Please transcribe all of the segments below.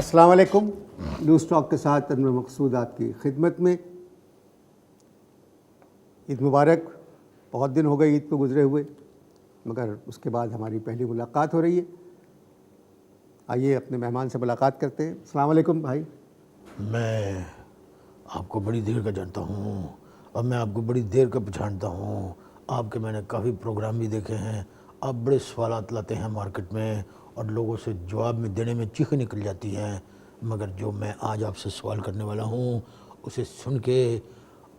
السلام علیکم. News talk کے ساتھ انور مقصود آپ کی خدمت میں. عید مبارک. بہت دن ہو گئے عید کو گزرے ہوئے، مگر اس کے بعد ہماری پہلی ملاقات ہو رہی ہے. آئیے اپنے مہمان سے ملاقات کرتے ہیں. السلام علیکم بھائی. میں آپ کو بڑی دیر کا جانتا ہوں اور میں آپ کو بڑی دیر کا پہچانتا ہوں. آپ کے میں نے کافی پروگرام بھی دیکھے ہیں. آپ بڑے سوالات لاتے ہیں مارکیٹ میں اور لوگوں سے جواب میں دینے میں چیخیں نکل جاتی ہیں، مگر جو میں آج آپ سے سوال کرنے والا ہوں اسے سن کے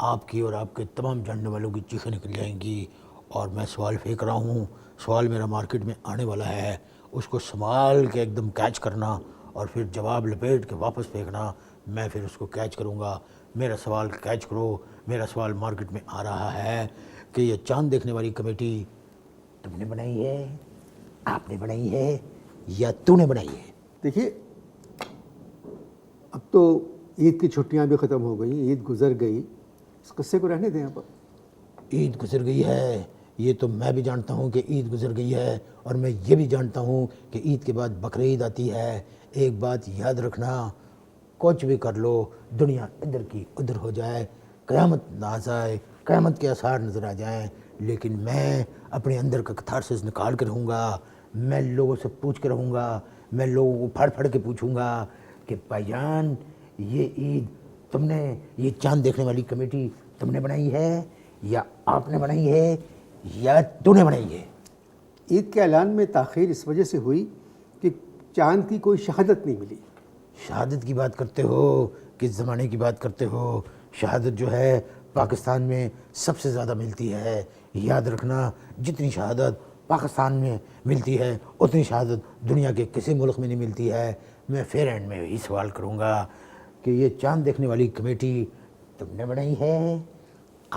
آپ کی اور آپ کے تمام جاننے والوں کی چیخیں نکل جائیں گی. اور میں سوال پھینک رہا ہوں، سوال میرا مارکیٹ میں آنے والا ہے، اس کو سنبھال کے ایک دم کیچ کرنا اور پھر جواب لپیٹ کے واپس پھینکنا. میں پھر اس کو کیچ کروں گا. میرا سوال کیچ کرو. میرا سوال مارکیٹ میں آ رہا ہے کہ یہ چاند دیکھنے والی کمیٹی تم نے بنائی ہے، آپ نے بنائی ہے یا تو نے بنائی ہے؟ دیکھیے، اب تو عید کی چھٹیاں بھی ختم ہو گئیں، عید گزر گئی. اس قصے کو رہنے دیں. اب عید گزر گئی ہے، یہ تو میں بھی جانتا ہوں کہ عید گزر گئی ہے، اور میں یہ بھی جانتا ہوں کہ عید کے بعد بقرعید آتی ہے. ایک بات یاد رکھنا، کچھ بھی کر لو، دنیا ادھر کی ادھر ہو جائے، قیامت نہ آئے، قیامت کے آثار نظر آ جائیں، لیکن میں اپنے اندر کا کتھارسس نکال کے رہوں گا. میں لوگوں سے پوچھ کے رہوں گا. میں لوگوں کو پھڑ پھڑ کے پوچھوں گا کہ بھائی جان، یہ عید تم نے، یہ چاند دیکھنے والی کمیٹی تم نے بنائی ہے یا آپ نے بنائی ہے یا تو نے بنائی ہے؟ عید کے اعلان میں تاخیر اس وجہ سے ہوئی کہ چاند کی کوئی شہادت نہیں ملی. شہادت کی بات کرتے ہو، کس زمانے کی بات کرتے ہو؟ شہادت جو ہے پاکستان میں سب سے زیادہ ملتی ہے. یاد رکھنا، جتنی شہادت پاکستان میں ملتی ہے اتنی شہادت دنیا کے کسی ملک میں نہیں ملتی ہے. میں فیر اینڈ میں یہی سوال کروں گا کہ یہ چاند دیکھنے والی کمیٹی تم نے بنائی ہے،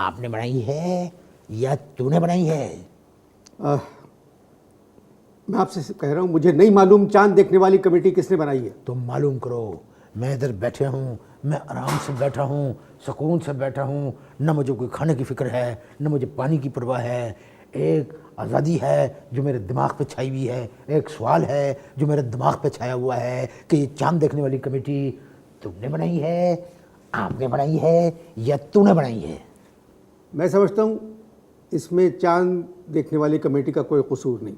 آپ نے بنائی ہے یا تو نے بنائی ہے؟ میں آپ سے کہہ رہا ہوں، مجھے نہیں معلوم چاند دیکھنے والی کمیٹی کس نے بنائی ہے. تم معلوم کرو. میں ادھر بیٹھے ہوں، میں آرام سے بیٹھا ہوں، سکون سے بیٹھا ہوں. نہ مجھے کوئی کھانے کی فکر ہے، نہ مجھے پانی کی پرواہ ہے. ایک آزادی ہے جو میرے دماغ پہ چھائی ہوئی ہے. ایک سوال ہے جو میرے دماغ پہ چھایا ہوا ہے کہ یہ چاند دیکھنے والی کمیٹی تم نے بنائی ہے، آپ نے بنائی ہے یا تو نے بنائی ہے؟ میں سمجھتا ہوں اس میں چاند دیکھنے والی کمیٹی کا کوئی قصور نہیں.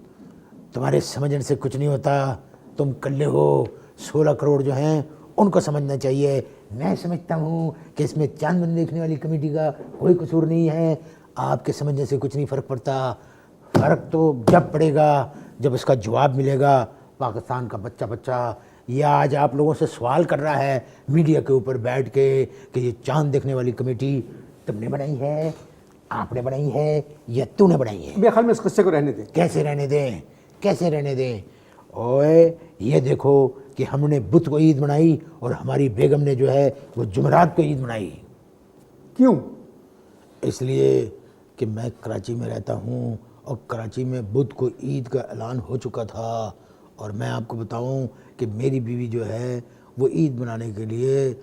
تمہارے سمجھنے سے کچھ نہیں ہوتا. تم کلے ہو. 16 کروڑ جو ہیں ان کو سمجھنا چاہیے. میں سمجھتا ہوں کہ اس میں چاند دیکھنے والی کمیٹی کا کوئی قصور نہیں ہے. آپ کے سمجھنے سے کچھ نہیں فرق پڑتا. فرق تو جب پڑے گا جب اس کا جواب ملے گا. پاکستان کا بچہ بچہ یہ آج آپ لوگوں سے سوال کر رہا ہے میڈیا کے اوپر بیٹھ کے کہ یہ چاند دیکھنے والی کمیٹی تم نے بنائی ہے، آپ نے بنائی ہے یا تو نے بنائی ہے؟ میرے خیال میں اس قصے کو رہنے دیں. کیسے رہنے دیں؟ کیسے رہنے دیں؟ اوئے یہ دیکھو کہ ہم نے بدھ کو عید منائی اور ہماری بیگم نے جو ہے وہ جمعرات کو عید منائی. کیوں؟ اس لیے کہ میں کراچی میں رہتا ہوں اور کراچی میں بدھ کو عید کا اعلان ہو چکا تھا. اور میں آپ کو بتاؤں کہ میری بیوی جو ہے وہ عید منانے کے لیے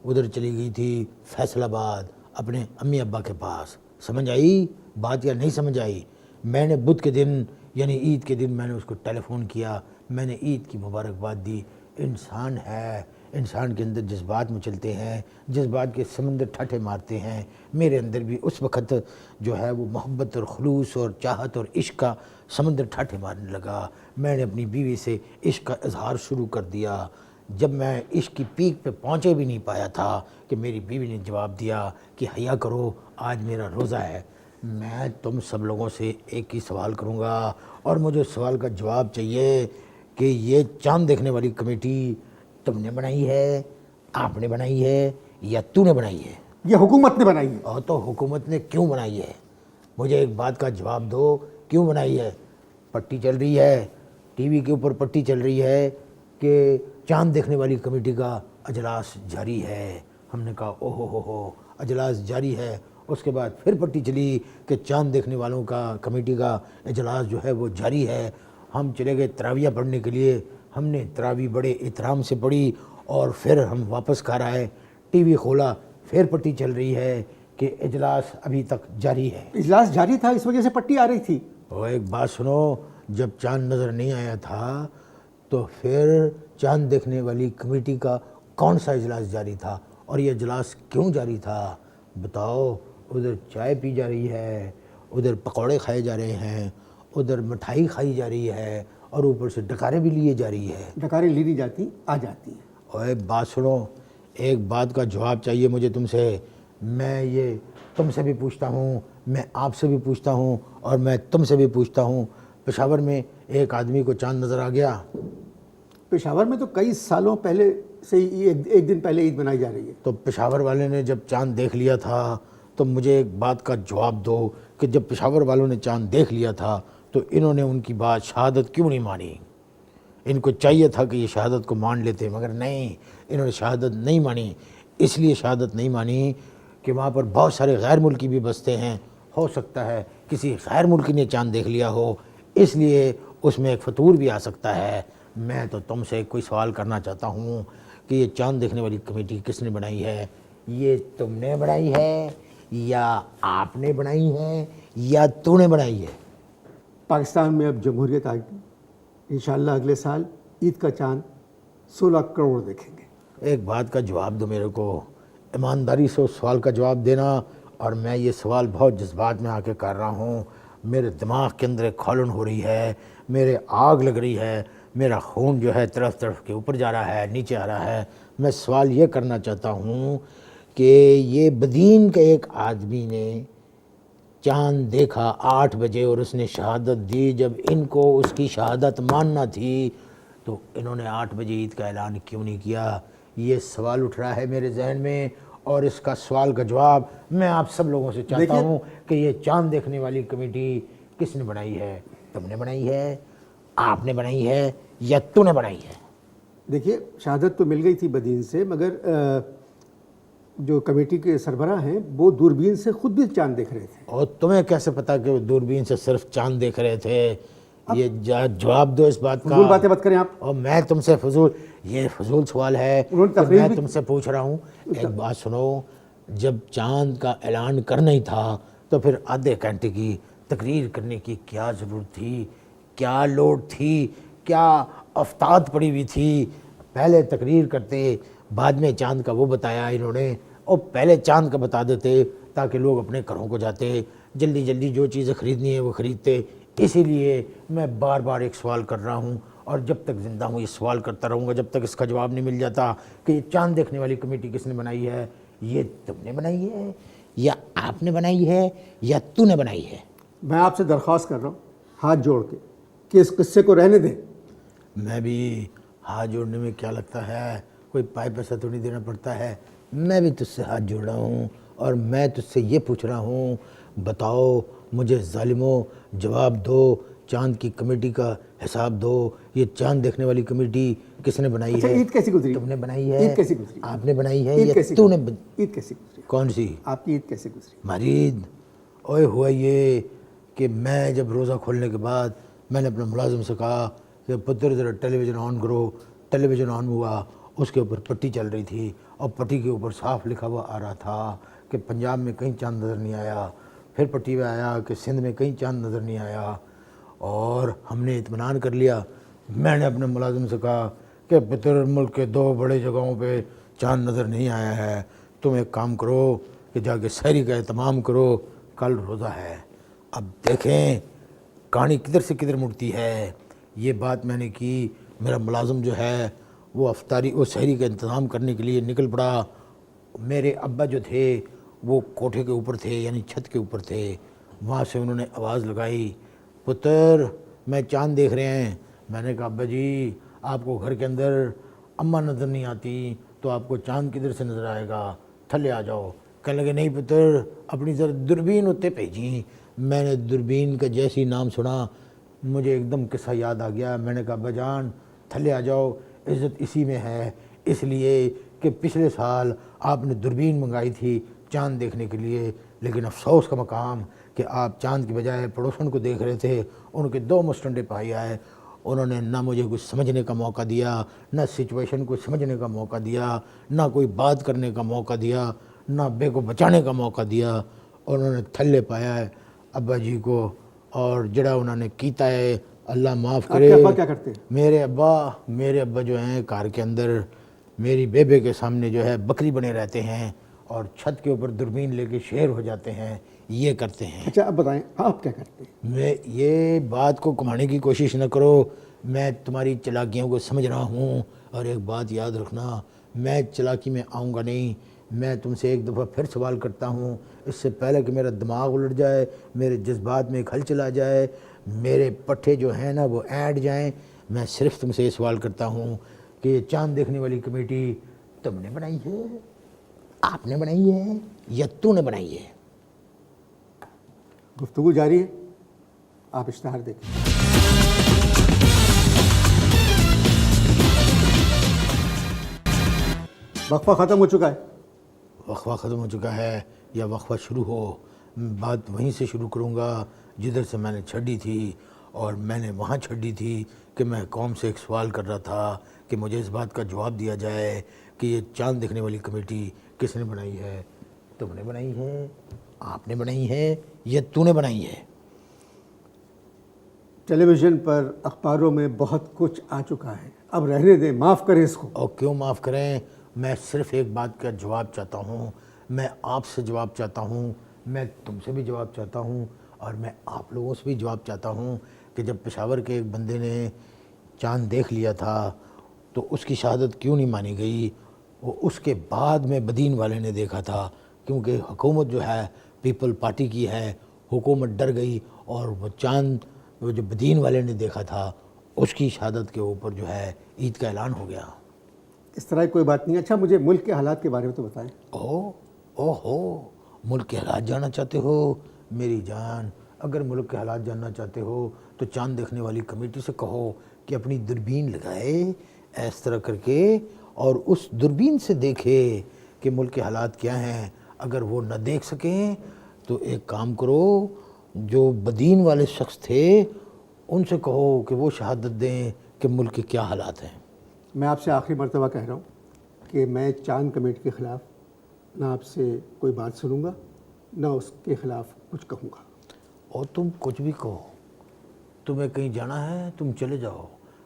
ادھر چلی گئی تھی فیصل آباد اپنے امی ابا کے پاس. سمجھ آئی بات یا نہیں سمجھ آئی؟ میں نے بدھ کے دن یعنی عید کے دن میں نے اس کو ٹیلی فون کیا، میں نے عید کی مبارکباد دی. انسان ہے، انسان کے اندر جذبات مچلتے ہیں، جذبات کے سمندر ٹھاٹھے مارتے ہیں. میرے اندر بھی اس وقت جو ہے وہ محبت اور خلوص اور چاہت اور عشق کا سمندر ٹھاٹھے مارنے لگا. میں نے اپنی بیوی سے عشق کا اظہار شروع کر دیا. جب میں عشق کی پیک پہ پہنچے بھی نہیں پایا تھا کہ میری بیوی نے جواب دیا کہ حیا کرو، آج میرا روزہ ہے. میں تم سب لوگوں سے ایک ہی سوال کروں گا اور مجھے اس سوال کا جواب چاہیے کہ یہ چاند دیکھنے والی کمیٹی تم نے بنائی ہے، آپ نے بنائی ہے یا تو نے بنائی ہے؟ یہ حکومت نے بنائی ہے. اور تو حکومت نے کیوں بنائی ہے؟ مجھے ایک بات کا جواب دو، کیوں بنائی ہے؟ پٹی چل رہی ہے ٹی وی کے اوپر، پٹی چل رہی ہے کہ چاند دیکھنے والی کمیٹی کا اجلاس جاری ہے. ہم نے کہا او ہو اجلاس جاری ہے. اس کے بعد پھر پٹی چلی کہ چاند دیکھنے والوں کا کمیٹی کا اجلاس جو ہے وہ جاری ہے. ہم چلے گئے تراویح پڑھنے کے لیے. ہم نے تراویح بڑے احترام سے پڑھی اور پھر ہم واپس گھر آئے. ٹی وی کھولا، پھر پٹی چل رہی ہے کہ اجلاس ابھی تک جاری ہے. اجلاس جاری تھا، اس وجہ سے پٹی آ رہی تھی. اور ایک بات سنو، جب چاند نظر نہیں آیا تھا تو پھر چاند دیکھنے والی کمیٹی کا کون سا اجلاس جاری تھا اور یہ اجلاس کیوں جاری تھا؟ بتاؤ، ادھر چائے پی جا رہی ہے، ادھر پکوڑے کھائے جا رہے ہیں، ادھر مٹھائی کھائی جا رہی ہے اور اوپر سے ڈکاریں بھی لیے جا رہی ہے۔ ڈکاریں لی نہیں جاتی، آ جاتی ہیں۔ اور ایک بات سنو، ایک بات کا جواب چاہیے مجھے تم سے۔ میں یہ تم سے بھی پوچھتا ہوں، میں آپ سے بھی پوچھتا ہوں اور میں تم سے بھی پوچھتا ہوں، پشاور میں ایک آدمی کو چاند نظر آ گیا؟ پشاور میں تو کئی سالوں پہلے سے ہی ایک دن پہلے عید منائی جا رہی ہے۔ تو پشاور والے نے جب چاند دیکھ لیا تھا تو مجھے ایک بات کا جواب دو کہ جب پشاور والوں نے چاند دیکھ لیا تھا تو انہوں نے ان کی بات شہادت کیوں نہیں مانی؟ ان کو چاہیے تھا کہ یہ شہادت کو مان لیتے، مگر نہیں، انہوں نے شہادت نہیں مانی۔ اس لیے شہادت نہیں مانی کہ وہاں پر بہت سارے غیر ملکی بھی بستے ہیں، ہو سکتا ہے کسی غیر ملکی نے چاند دیکھ لیا ہو، اس لیے اس میں ایک فطور بھی آ سکتا ہے۔ میں تو تم سے کوئی سوال کرنا چاہتا ہوں کہ یہ چاند دیکھنے والی کمیٹی کس نے بنائی ہے؟ یہ تم نے بنائی ہے یا آپ نے بنائی ہے یا تو نے بنائی ہے؟ پاکستان میں اب جمہوریت آئے گی، انشاءاللہ اگلے سال عید کا چاند 16 کروڑ دیکھیں گے۔ ایک بات کا جواب دو میرے کو، ایمانداری سے اس سوال کا جواب دینا۔ اور میں یہ سوال بہت جذبات میں آ کے کر رہا ہوں، میرے دماغ کے اندر ایک کھولن ہو رہی ہے، میرے آگ لگ رہی ہے، میرا خون جو ہے طرف طرف کے اوپر جا رہا ہے، نیچے آ رہا ہے۔ میں سوال یہ کرنا چاہتا ہوں کہ یہ بدین کا ایک آدمی نے چاند دیکھا 8 بجے اور اس نے شہادت دی، جب ان کو اس کی شہادت ماننا تھی تو انہوں نے 8 بجے عید کا اعلان کیوں نہیں کیا؟ یہ سوال اٹھ رہا ہے میرے ذہن میں، اور اس کا سوال کا جواب میں آپ سب لوگوں سے چاہتا ہوں کہ یہ چاند دیکھنے والی کمیٹی کس نے بنائی ہے؟ تم نے بنائی ہے، آپ نے بنائی ہے یا تو نے بنائی ہے؟ دیکھیے، شہادت تو مل گئی تھی بدین سے، مگر جو کمیٹی کے سربراہ ہیں وہ دوربین سے خود بھی چاند دیکھ رہے تھے۔ اور تمہیں کیسے پتا کہ وہ دوربین سے صرف چاند دیکھ رہے تھے؟ یہ جواب دو اس بات کا۔ فضول باتیں مت کریں آپ۔ اور میں تم سے یہ فضول سوال ہے انہوں نے کہ تقریر میں بھی تم سے پوچھ رہا ہوں۔ ایک بات سنو، جب چاند کا اعلان کرنا ہی تھا تو پھر آدھے گھنٹے کی تقریر کرنے کی کیا ضرورت تھی؟ کیا لوڈ تھی؟ کیا افتاد پڑی ہوئی تھی؟ پہلے تقریر کرتے، بعد میں چاند کا وہ بتایا انہوں نے، اور پہلے چاند کا بتا دیتے تاکہ لوگ اپنے گھروں کو جاتے، جلدی جلدی جو چیزیں خریدنی ہیں وہ خریدتے۔ اسی لیے میں بار بار ایک سوال کر رہا ہوں، اور جب تک زندہ ہوں یہ سوال کرتا رہوں گا جب تک اس کا جواب نہیں مل جاتا کہ یہ چاند دیکھنے والی کمیٹی کس نے بنائی ہے؟ یہ تم نے بنائی ہے یا آپ نے بنائی ہے یا تو نے بنائی ہے؟ میں آپ سے درخواست کر رہا ہوں ہاتھ جوڑ کے کہ اس قصے کو رہنے دیں۔ میں بھی ہاتھ جوڑنے میں کیا لگتا ہے، کوئی پائے پیسہ تو نہیں دینا پڑتا ہے۔ میں بھی تجھ سے ہاتھ جوڑ رہا ہوں اور میں تجھ سے یہ پوچھ رہا ہوں، بتاؤ مجھے ظالموں، جواب دو، چاند کی کمیٹی کا حساب دو۔ یہ چاند دیکھنے والی کمیٹی کس نے بنائی اچھا، ہے؟ عید کیسی گزری؟ تم نے بنائی ہے؟ عید کیسی گزری؟ آپ نے بنائی ہے عید یا کیسی تو نے؟ عید کیسی گزری؟ کون سی؟ آپ کی عید کیسی گزری؟ ہماری عید اوئے ہوا یہ کہ میں جب روزہ کھولنے کے بعد میں نے اپنے ملازم سے کہا کہ پتر ذرا ٹیلی ویژن آن کرو۔ ٹیلی ویژن آن ہوا، اس کے اوپر پٹی چل رہی تھی اور پٹی کے اوپر صاف لکھا ہوا آ رہا تھا کہ پنجاب میں کہیں چاند نظر نہیں آیا۔ پھر پٹی میں آیا کہ سندھ میں کہیں چاند نظر نہیں آیا، اور ہم نے اطمینان کر لیا۔ میں نے اپنے ملازم سے کہا کہ پتر ملک کے 2 بڑے جگہوں پہ چاند نظر نہیں آیا ہے، تم ایک کام کرو کہ جا کے سحری کا اہتمام کرو، کل روزہ ہے۔ اب دیکھیں کہانی کدھر سے کدھر مڑتی ہے۔ یہ بات میں نے کی، میرا ملازم جو ہے وہ سحری کا انتظام کرنے کے لیے نکل پڑا۔ میرے ابا جو تھے وہ کوٹھے کے اوپر تھے، یعنی چھت کے اوپر تھے۔ وہاں سے انہوں نے آواز لگائی، پتر میں چاند دیکھ رہے ہیں۔ میں نے کہا ابا جی آپ کو گھر کے اندر اماں نظر نہیں آتی تو آپ کو چاند کدھر سے نظر آئے گا، تھلے آ جاؤ۔ کہنے لگے نہیں پتر اپنی ذرا دوربین اتنے بھیجی۔ میں نے دوربین کا جیسی نام سنا مجھے ایک دم قصہ یاد آ گیا۔ میں نے کہا ابا جان تھلے آ جاؤ، عزت اسی میں ہے، اس لیے کہ پچھلے سال آپ نے دوربین منگائی تھی چاند دیکھنے کے لیے، لیکن افسوس کا مقام کہ آپ چاند کی بجائے پڑوسن کو دیکھ رہے تھے۔ ان کے 2 مسٹنڈے پائی آئے، انہوں نے نہ مجھے کچھ سمجھنے کا موقع دیا، نہ سچویشن کو سمجھنے کا موقع دیا، نہ کوئی بات کرنے کا موقع دیا، نہ بے کو بچانے کا موقع دیا۔ انہوں نے تھلے پایا ہے ابا جی کو، اور جڑا انہوں نے کیتا ہے اللہ معاف آپ کرے. کے ابا کیا کرتے ہیں؟ میرے ابا جو ہیں کار کے اندر میری بیبے کے سامنے جو ہے بکری بنے رہتے ہیں اور چھت کے اوپر دوربین لے کے شیر ہو جاتے ہیں, یہ کرتے ہیں. اچھا اب بتائیں آپ کیا کرتے ہیں؟ میں یہ بات کو کمانے کی کوشش نہ کرو, میں تمہاری چلاکیوں کو سمجھ رہا ہوں. اور ایک بات یاد رکھنا, میں چلاکی میں آؤں گا نہیں. میں تم سے ایک دفعہ پھر سوال کرتا ہوں, اس سے پہلے کہ میرا دماغ الٹ جائے, میرے جذبات میں کھل چلا جائے, میرے پٹھے جو ہیں نا وہ اینڈ جائیں, میں صرف تم سے یہ سوال کرتا ہوں کہ یہ چاند دیکھنے والی کمیٹی تم نے بنائی ہے, آپ نے بنائی ہے, یا تو نے بنائی ہے؟ گفتگو جاری ہے, آپ اشتہار دیکھیں. وقفہ ختم ہو چکا ہے. وقفہ ختم ہو چکا ہے یا وقفہ شروع ہو؟ بات وہیں سے شروع کروں گا جدھر سے میں نے چھڑی تھی, اور میں نے وہاں چھڑی تھی کہ میں قوم سے ایک سوال کر رہا تھا کہ مجھے اس بات کا جواب دیا جائے کہ یہ چاند دیکھنے والی کمیٹی کس نے بنائی ہے. تم نے بنائی ہے, آپ نے بنائی ہے, یا تو نے بنائی ہے؟ ٹیلی ویژن پر اخباروں میں بہت کچھ آ چکا ہے, اب رہنے دیں, معاف کریں اس کو. اور کیوں معاف کریں؟ میں صرف ایک بات کا جواب چاہتا ہوں, میں آپ سے جواب چاہتا ہوں, میں تم سے بھی جواب چاہتا ہوں, اور میں آپ لوگوں سے بھی جواب چاہتا ہوں کہ جب پشاور کے ایک بندے نے چاند دیکھ لیا تھا تو اس کی شہادت کیوں نہیں مانی گئی؟ وہ اس کے بعد میں بدین والے نے دیکھا تھا, کیونکہ حکومت جو ہے پیپل پارٹی کی ہے, حکومت ڈر گئی, اور وہ چاند وہ جو بدین والے نے دیکھا تھا اس کی شہادت کے اوپر جو ہے عید کا اعلان ہو گیا. اس طرح کی کوئی بات نہیں. اچھا مجھے ملک کے حالات کے بارے میں تو بتائیں. اوہو ملک کے حالات جاننا چاہتے ہو؟ میری جان, اگر ملک کے حالات جاننا چاہتے ہو تو چاند دیکھنے والی کمیٹی سے کہو کہ اپنی دوربین لگائے اس طرح کر کے, اور اس دوربین سے دیکھے کہ ملک کے حالات کیا ہیں. اگر وہ نہ دیکھ سکیں تو ایک کام کرو, جو بدین والے شخص تھے ان سے کہو کہ وہ شہادت دیں کہ ملک کے کیا حالات ہیں. میں آپ سے آخری مرتبہ کہہ رہا ہوں کہ میں چاند کمیٹی کے خلاف نہ آپ سے کوئی بات سنوں گا, نہ اس کے خلاف کچھ کہوں گا. اور تم کچھ بھی کہو, تمہیں کہیں جانا ہے تم چلے جاؤ,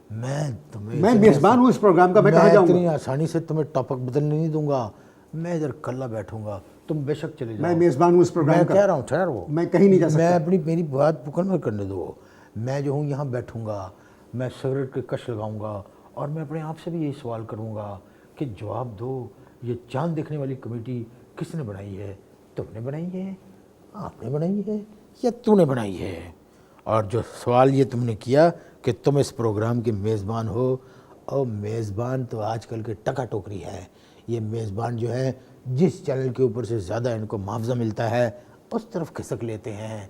میں میزبان ہوں اس پروگرام کا, میں کہاں جاؤں گا؟ اتنی آسانی سے تمہیں ٹاپک بدلنے نہیں دوں گا, میں ادھر کلا بیٹھوں گا, تم بے شک چلے جاؤ. میں میزبان ہوں اس پروگرام کا. میں کہہ رہا ہوں ٹھہرو, میں کہیں نہیں جا سکتا. میری بات مکمل کرنے دو. میں جو ہوں یہاں بیٹھوں گا, میں سگریٹ کے کش لگاؤں گا, اور میں اپنے آپ سے بھی یہی سوال کروں گا کہ جواب دو, یہ چاند دیکھنے والی کمیٹی کس نے بنائی ہے؟ تم نے بنائی ہے, آپ نے بنائی ہے, یا تو نے بنائی ہے؟ اور جو سوال یہ تم نے کیا کہ تم اس پروگرام کے میزبان ہو, اور میزبان تو آج کل کے ٹکا ٹوکری ہے. یہ میزبان جو ہے جس چینل کے اوپر سے زیادہ ان کو معاوضہ ملتا ہے اس طرف کھسک لیتے ہیں.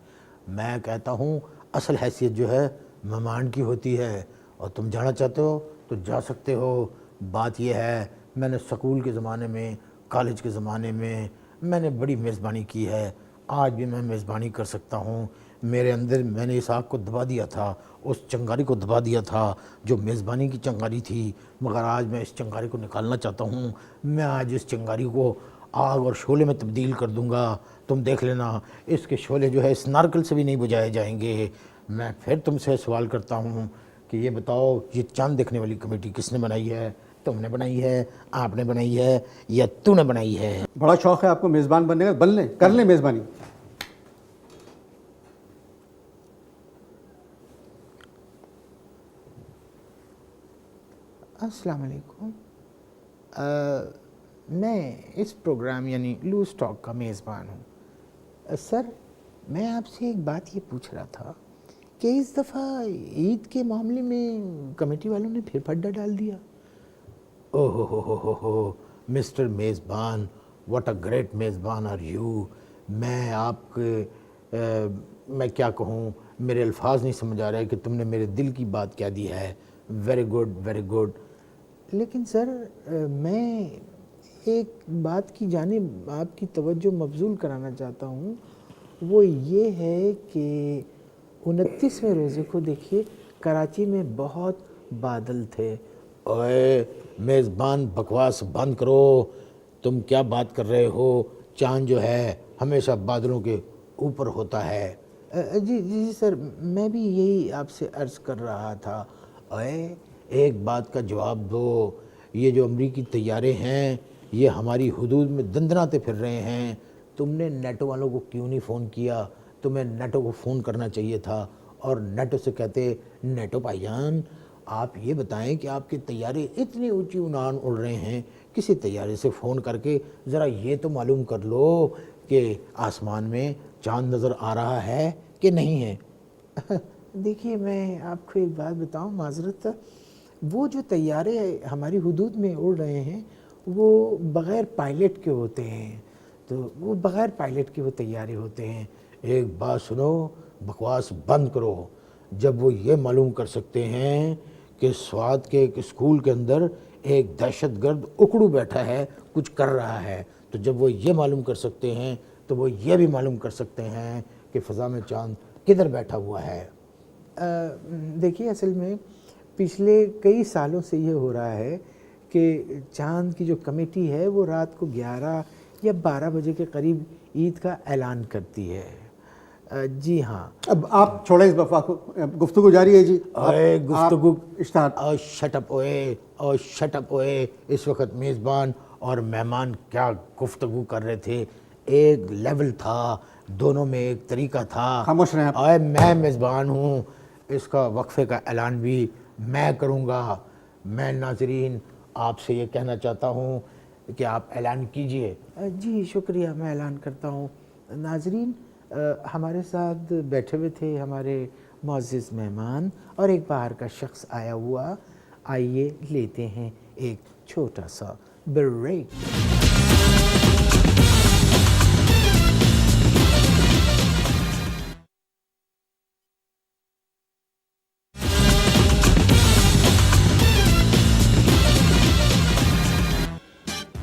میں کہتا ہوں اصل حیثیت جو ہے مہمان کی ہوتی ہے, اور تم جانا چاہتے ہو تو جا سکتے ہو. بات یہ ہے, میں نے سکول کے زمانے میں, کالج کے زمانے میں نے بڑی میزبانی کی ہے, آج بھی میں میزبانی کر سکتا ہوں. میرے اندر میں نے اس آگ کو دبا دیا تھا, اس چنگاری کو دبا دیا تھا جو میزبانی کی چنگاری تھی, مگر آج میں اس چنگاری کو نکالنا چاہتا ہوں. میں آج اس چنگاری کو آگ اور شعلے میں تبدیل کر دوں گا. تم دیکھ لینا, اس کے شعلے جو ہے اس نارکل سے بھی نہیں بجھائے جائیں گے. میں پھر تم سے سوال کرتا ہوں کہ یہ بتاؤ, یہ چاند دیکھنے والی کمیٹی کس نے بنائی ہے؟ تم نے بنائی ہے, آپ نے بنائی ہے, یا تو نے بنائی ہے؟ بڑا شوق ہے آپ کو میزبان بننے کا, بن لیں, کر لیں میزبانی. السلام علیکم. میں اس پروگرام یعنی لوز ٹاک کا میزبان ہوں. سر میں آپ سے ایک بات یہ پوچھ رہا تھا کہ اس دفعہ عید کے معاملے میں کمیٹی والوں نے پھر پھڈا ڈال دیا. اوہ ہو مسٹر میزبان, واٹ اے گریٹ میزبان آر یو. میں آپ کے میں کیا کہوں, میرے الفاظ نہیں سمجھ آ رہے کہ تم نے میرے دل کی بات کیا دی ہے. Very good, very good. لیکن سر میں ایک بات کی جانب آپ کی توجہ مبذول کرانا چاہتا ہوں, وہ یہ ہے کہ 29ویں روزے کو دیکھیے کراچی میں بہت بادل تھے. اوئے میزبان بکواس بند کرو, تم کیا بات کر رہے ہو؟ چاند جو ہے ہمیشہ بادلوں کے اوپر ہوتا ہے. جی جی سر، میں بھی یہی آپ سے عرض کر رہا تھا. اے ایک بات کا جواب دو، یہ جو امریکی طیارے ہیں یہ ہماری حدود میں دندناتے پھر رہے ہیں. تم نے نیٹو والوں کو کیوں نہیں فون کیا؟ تمہیں نیٹو کو فون کرنا چاہیے تھا اور نیٹو سے کہتے نیٹو بھائی جان آپ یہ بتائیں کہ آپ کے طیارے اتنی اونچی اڑان اڑ رہے ہیں، کسی طیارے سے فون کر کے ذرا یہ تو معلوم کر لو کہ آسمان میں چاند نظر آ رہا ہے کہ نہیں ہے. دیکھیے میں آپ کو ایک بات بتاؤں معذرت، وہ جو طیارے ہماری حدود میں اڑ رہے ہیں وہ بغیر پائلٹ کے ہوتے ہیں، تو وہ بغیر پائلٹ کے وہ طیارے ہوتے ہیں. ایک بات سنو، بکواس بند کرو. جب وہ یہ معلوم کر سکتے ہیں کہ سوات کے ایک اسکول کے اندر ایک دہشت گرد اکڑو بیٹھا ہے کچھ کر رہا ہے، تو جب وہ یہ معلوم کر سکتے ہیں تو وہ یہ بھی معلوم کر سکتے ہیں کہ فضا میں چاند کدھر بیٹھا ہوا ہے. دیکھیے اصل میں پچھلے کئی سالوں سے یہ ہو رہا ہے کہ چاند کی جو کمیٹی ہے وہ رات کو 11 یا 12 بجے کے قریب عید کا اعلان کرتی ہے. جی ہاں. اب آپ چھوڑیں اس وفا کو، گفتگو جاری ہے جی. اوے گفتگو اسٹارٹ. اور شٹ اپ اوے، اور شٹ اپ اوے. اس وقت میزبان اور مہمان کیا گفتگو کر رہے تھے، ایک لیول تھا، دونوں میں ایک طریقہ تھا. خاموش رہیں آپ. اور میں میزبان ہوں، اس کا وقفے کا اعلان بھی میں کروں گا. میں ناظرین آپ سے یہ کہنا چاہتا ہوں کہ آپ اعلان کیجئے. جی شکریہ، میں اعلان کرتا ہوں. ناظرین ہمارے ساتھ بیٹھے ہوئے تھے ہمارے معزز مہمان اور ایک باہر کا شخص آیا ہوا. آئیے لیتے ہیں ایک چھوٹا سا بریک.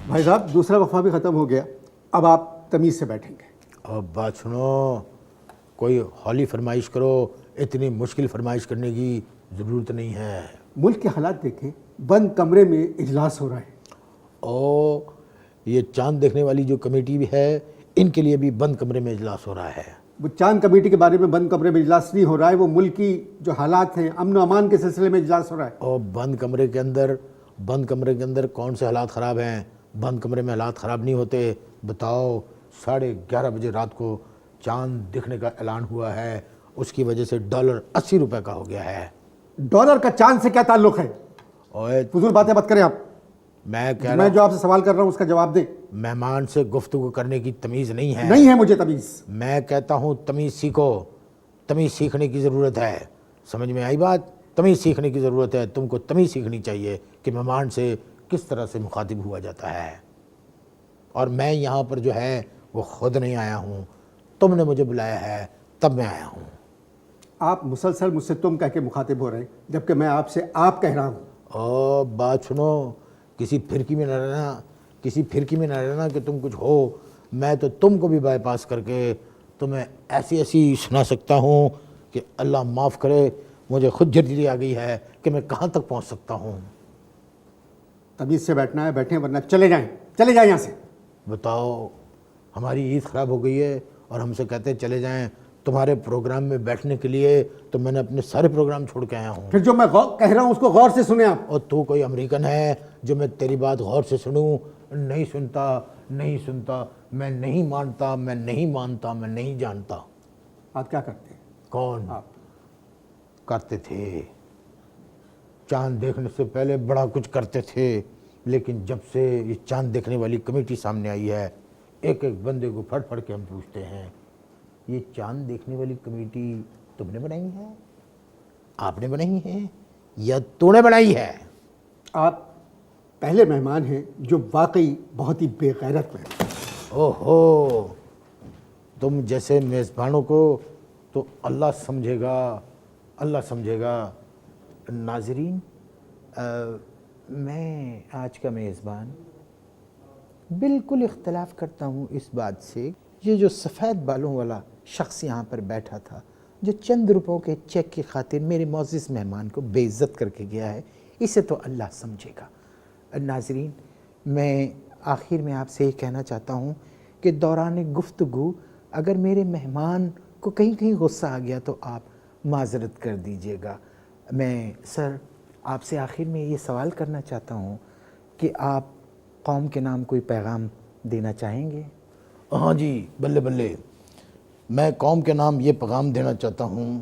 بھائی صاحب دوسرا وقفہ بھی ختم ہو گیا، اب آپ تمیز سے بیٹھیں گے. اب بات سنو، کوئی ہولی فرمائش کرو، اتنی مشکل فرمائش کرنے کی ضرورت نہیں ہے. ملک کے حالات دیکھیں، بند کمرے میں اجلاس ہو رہا ہے. او یہ چاند دیکھنے والی جو کمیٹی بھی ہے ان کے لیے بھی بند کمرے میں اجلاس ہو رہا ہے. وہ چاند کمیٹی کے بارے میں بند کمرے میں اجلاس نہیں ہو رہا ہے، وہ ملک کی جو حالات ہیں امن و امان کے سلسلے میں اجلاس ہو رہا ہے. اور بند کمرے کے اندر کون سے حالات خراب ہیں؟ بند کمرے میں حالات خراب نہیں ہوتے. بتاؤ 11:30 بجے رات کو چاند دکھنے کا اعلان ہوا ہے، اس کی وجہ سے ڈالر 80 روپے کا ہو گیا ہے. ڈالر کا چاند سے کیا تعلق ہے؟ اوے فضول باتیں مت کریں آپ. میں کہہ رہا میں جو آپ سے سوال کر رہا ہوں اس کا جواب دیں. مہمان سے گفتگو کرنے کی تمیز نہیں ہے. نہیں ہے مجھے تمیز. میں کہتا ہوں تمیز سیکھو، تمیز سیکھنے کی ضرورت ہے. سمجھ میں آئی بات؟ تمیز سیکھنے کی ضرورت ہے. تم کو تمیز سیکھنی چاہیے کہ مہمان سے کس طرح سے مخاطب ہوا جاتا ہے. اور میں یہاں پر جو ہے وہ خود نہیں آیا ہوں، تم نے مجھے بلایا ہے تب میں آیا ہوں. آپ مسلسل مجھ سے تم کہہ کے مخاطب ہو رہے ہیں جبکہ میں آپ سے آپ کہہ رہا ہوں. او بات سنو، کسی پھرکی میں نہ رہنا کہ تم کچھ ہو. میں تو تم کو بھی بائی پاس کر کے تمہیں ایسی سنا سکتا ہوں کہ اللہ معاف کرے مجھے خود جھرجھری آ گئی ہے کہ میں کہاں تک پہنچ سکتا ہوں. تمیز سے بیٹھنا ہے بیٹھیں، ورنہ چلے جائیں یہاں سے. بتاؤ ہماری عید خراب ہو گئی ہے اور ہم سے کہتے ہیں چلے جائیں. تمہارے پروگرام میں بیٹھنے کے لیے تو میں نے اپنے سارے پروگرام چھوڑ کے آیا ہوں. پھر جو میں کہہ رہا ہوں اس کو غور سے سنیں آپ. اور تو کوئی امریکن ہے جو میں تیری بات غور سے سنوں؟ نہیں سنتا. میں نہیں مانتا، میں نہیں جانتا. آپ کیا کرتے ہیں؟ کون آپ کرتے تھے؟ چاند دیکھنے سے پہلے بڑا کچھ کرتے تھے، لیکن جب سے یہ چاند دیکھنے والی کمیٹی سامنے آئی ہے ایک بندے کو پھڑ کے ہم پوچھتے ہیں یہ چاند دیکھنے والی کمیٹی تم نے بنائی ہے، آپ نے بنائی ہے یا تو نے بنائی ہے؟ آپ پہلے مہمان ہیں جو واقعی بہت ہی بے غیرت میں ہیں. اوہو، تم جیسے میزبانوں کو تو اللہ سمجھے گا. ناظرین میں آج کا میزبان بالکل اختلاف کرتا ہوں اس بات سے. یہ جو سفید بالوں والا شخص یہاں پر بیٹھا تھا جو چند روپوں کے چیک کی خاطر میرے معزز مہمان کو بے عزت کر کے گیا ہے، اسے تو اللہ سمجھے گا. ناظرین میں آخر میں آپ سے یہ کہنا چاہتا ہوں کہ دوران گفتگو اگر میرے مہمان کو کہیں کہیں غصہ آ گیا تو آپ معذرت کر دیجیے گا۔ میں سر آپ سے آخر میں یہ سوال کرنا چاہتا ہوں کہ آپ قوم کے نام کوئی پیغام دینا چاہیں گے؟ ہاں جی، بلے بلے، میں قوم کے نام یہ پیغام دینا چاہتا ہوں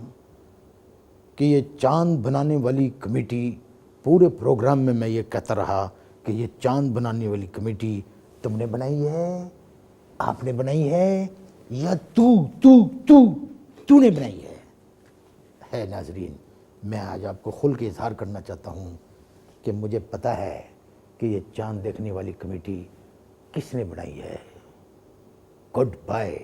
کہ یہ چاند بنانے والی کمیٹی، پورے پروگرام میں میں یہ کہتا رہا کہ یہ چاند بنانے والی کمیٹی تم نے بنائی ہے، آپ نے بنائی ہے، یا تو نے بنائی ہے ناظرین، میں آج آپ کو کھل کے اظہار کرنا چاہتا ہوں کہ مجھے پتہ ہے کہ یہ چاند دیکھنے والی کمیٹی کس نے بنائی ہے۔ Good bye.